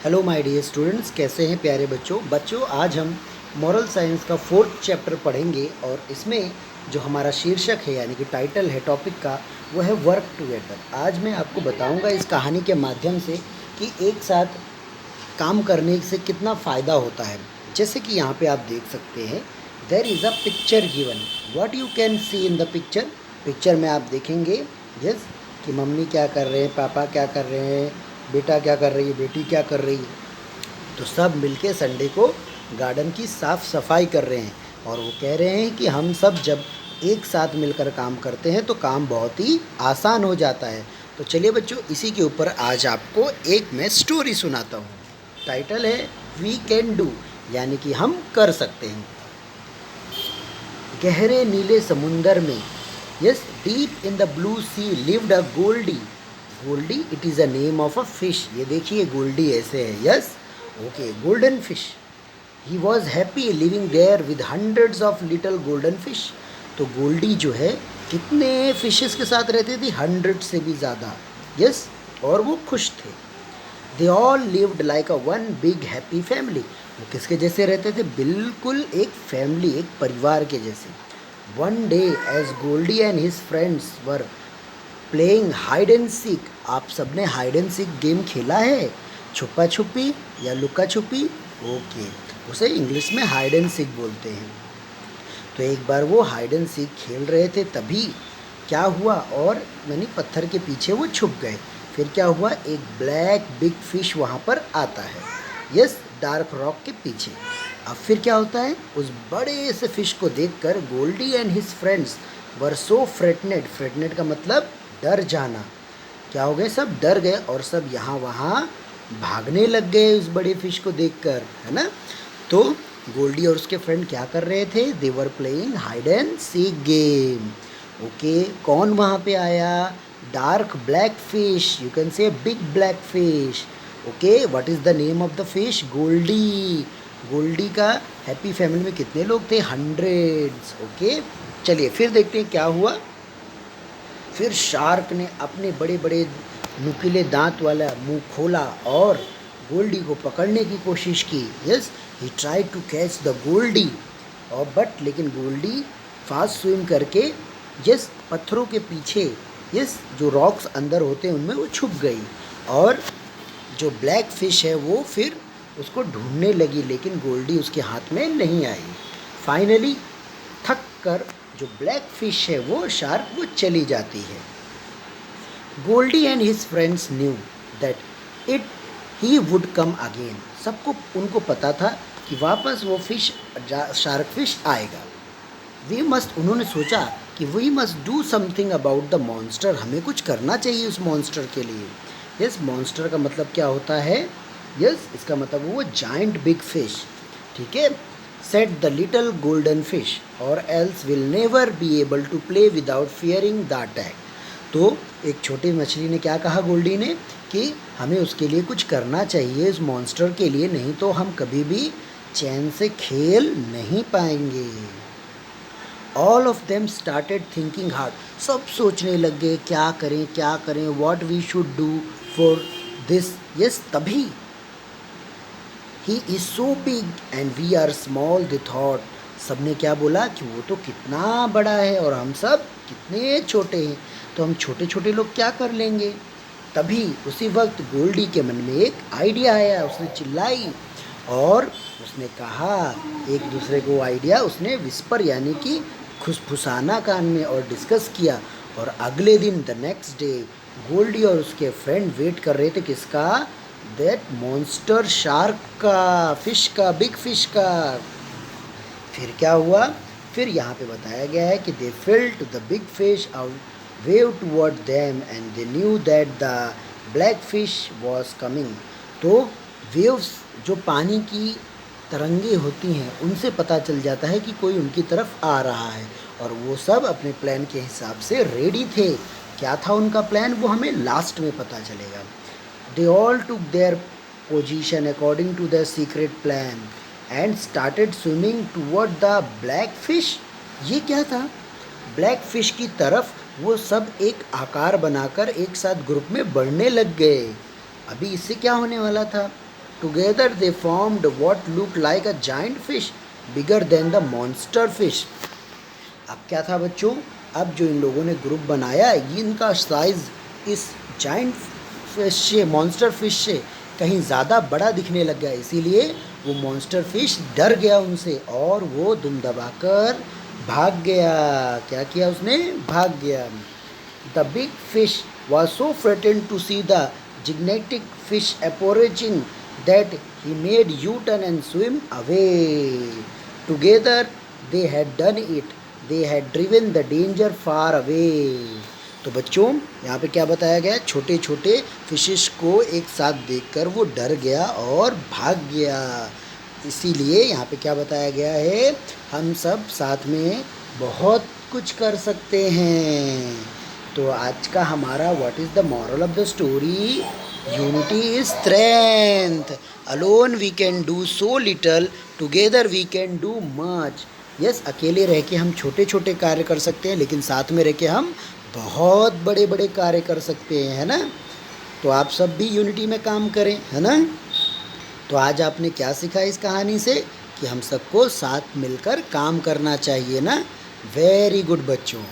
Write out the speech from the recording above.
Hello my dear students, कैसे हैं प्यारे बच्चों। आज हम मॉरल साइंस का 4th चैप्टर पढ़ेंगे और इसमें जो हमारा शीर्षक है यानी कि टाइटल है टॉपिक का, वो है वर्क टुगेदर। आज मैं आपको बताऊंगा इस कहानी के माध्यम से कि एक साथ काम करने से कितना फ़ायदा होता है। जैसे कि यहाँ पे आप देख सकते हैं, there is a picture given, what you can see in the picture. Picture में आप देखेंगे यस कि मम्मी क्या कर रहे हैं, पापा क्या कर रहे हैं, बेटा क्या कर रही है, बेटी क्या कर रही है। तो सब मिलके संडे को गार्डन की साफ़ सफाई कर रहे हैं और वो कह रहे हैं कि हम सब जब एक साथ मिलकर काम करते हैं तो काम बहुत ही आसान हो जाता है। तो चलिए बच्चों, इसी के ऊपर आज आपको एक मैं स्टोरी सुनाता हूँ। टाइटल है वी कैन डू, यानी कि हम कर सकते हैं। गहरे नीले समुंदर में, yes, deep in the blue sea lived a Goldie. Goldie, it is a name of a fish. ये देखिए गोल्डी ऐसे है, yes, okay, golden fish. He was happy living there with hundreds of little golden fish. तो Goldie जो है कितने fishes के साथ रहते थे, 100 से भी ज़्यादा, यस, और वो खुश थे। They all lived like a one big happy family. वो किसके जैसे रहते थे, बिल्कुल एक फैमिली, एक परिवार के जैसे। One day as Goldie and his friends were playing hide and seek. आप सबने हाइड एंड सीक गेम खेला है, छुपा छुपी या लुका छुपी, ओके, उसे इंग्लिश में हाइड एंड सीक बोलते हैं। तो एक बार वो हाइड एंड सीक खेल रहे थे, तभी क्या हुआ, और यानी पत्थर के पीछे वो छुप गए। फिर क्या हुआ, एक ब्लैक बिग फिश वहाँ पर आता है, यस, डार्क रॉक के पीछे। अब फिर क्या होता है, उस बड़े से फिश को देखकर Goldie and his friends were so frightened. Frightened का मतलब डर जाना। क्या हो गए, सब डर गए और सब यहाँ वहाँ भागने लग गए उस बड़े फिश को देखकर, है ना। तो गोल्डी और उसके फ्रेंड क्या कर रहे थे, they were playing hide and seek game. Okay, कौन वहाँ पे आया, dark black fish, you can say big black fish. Okay, what is the name of the fish, Goldie. Goldie का हैप्पी फैमिली में कितने लोग थे, हंड्रेड्स। ओके, चलिए फिर देखते हैं क्या हुआ। फिर शार्क ने अपने बड़े बड़े नुकीले दांत वाला मुंह खोला और गोल्डी को पकड़ने की कोशिश की। Yes, he try to catch the Goldie, और बट लेकिन गोल्डी फास्ट स्विम करके, यस, पत्थरों के पीछे, यस, जो रॉक्स अंदर होते हैं उनमें वो छुप गई। और जो ब्लैक फिश है वो फिर उसको ढूंढने लगी, लेकिन गोल्डी उसके हाथ में नहीं आई। फाइनली थक कर जो ब्लैक फिश है वो शार्क वो चली जाती है। Goldie and his friends knew that it he would come again. सबको उनको पता था कि वापस वो फिश, शार्क फिश आएगा। वी मस्ट, उन्होंने सोचा कि we must do something about the monster. हमें कुछ करना चाहिए उस मॉन्स्टर के लिए। यस, मॉन्स्टर का मतलब क्या होता है, यस, इसका मतलब वो जाइंट बिग फिश, ठीक है। Set the little golden fish or else will never be able to play without fearing the attack. तो एक छोटी मछली ने क्या कहा गोल्डी ने, कि हमें उसके लिए कुछ करना चाहिए उस मॉन्स्टर के लिए, नहीं तो हम कभी भी चैन से खेल नहीं पाएंगे। All of them started thinking hard. सब सोचने लग गए क्या करें, what we should do for this. Yes, तभी he is so big and we are small, the thought. सबने क्या बोला कि वो तो कितना बड़ा है और हम सब कितने छोटे हैं, तो हम छोटे छोटे लोग क्या कर लेंगे। तभी उसी वक्त गोल्डी के मन में एक आइडिया आया, उसने चिल्लाई और उसने कहा, एक दूसरे को आइडिया उसने विस्पर यानी कि खुसफुसाना कान में और डिस्कस किया। और अगले दिन द नेक्स्ट डे गोल्डी और उसके फ्रेंड वेट कर रहे थे, किसका, दैट मॉन्स्टर शार्क का, फिश का, बिग फिश का। फिर क्या हुआ, फिर यहाँ पे बताया गया है कि they felt the big fish wave toward them and they knew that the black fish was coming. तो वेव्स, जो पानी की तरंगे होती हैं, उनसे पता चल जाता है कि कोई उनकी तरफ आ रहा है, और वो सब अपने प्लान के हिसाब से रेडी थे। क्या था उनका प्लान, वो हमें लास्ट में पता चलेगा। They all took their position according to their secret plan and started swimming toward the black fish। ये क्या था, ब्लैक फिश की तरफ वो सब एक आकार बनाकर एक साथ ग्रुप में बढ़ने लग गए। अभी इससे क्या होने वाला था, together they formed what look like a giant fish bigger than the monster fish. अब क्या था बच्चों, अब जो इन लोगों ने ग्रुप बनाया ये इनका साइज़ इस जाइंट फिश से, मॉन्स्टर फिश से कहीं ज़्यादा बड़ा दिखने लग गया, इसीलिए वो मॉन्स्टर फिश डर गया उनसे और वो दुम दबाकर भाग गया। क्या किया उसने, भाग गया। The big fish was so frightened to see the gigantic fish approaching that he made U-turn and swim away. Together they had done it. They had driven the danger far away. तो बच्चों यहाँ पे क्या बताया गया, छोटे छोटे fishes को एक साथ देखकर वो डर गया और भाग गया, इसीलिए यहाँ पे क्या बताया गया है, हम सब साथ में बहुत कुछ कर सकते हैं। तो आज का हमारा what is the moral of the story, unity is strength, alone we can do so little, together we can do much. Yes, अकेले रह के हम छोटे छोटे कार्य कर सकते हैं, लेकिन साथ में रह के हम बहुत बड़े बड़े कार्य कर सकते हैं, है ना। तो आप सब भी यूनिटी में काम करें, है ना। तो आज आपने क्या सीखा इस कहानी से, कि हम सबको साथ मिलकर काम करना चाहिए ना। वेरी गुड बच्चों।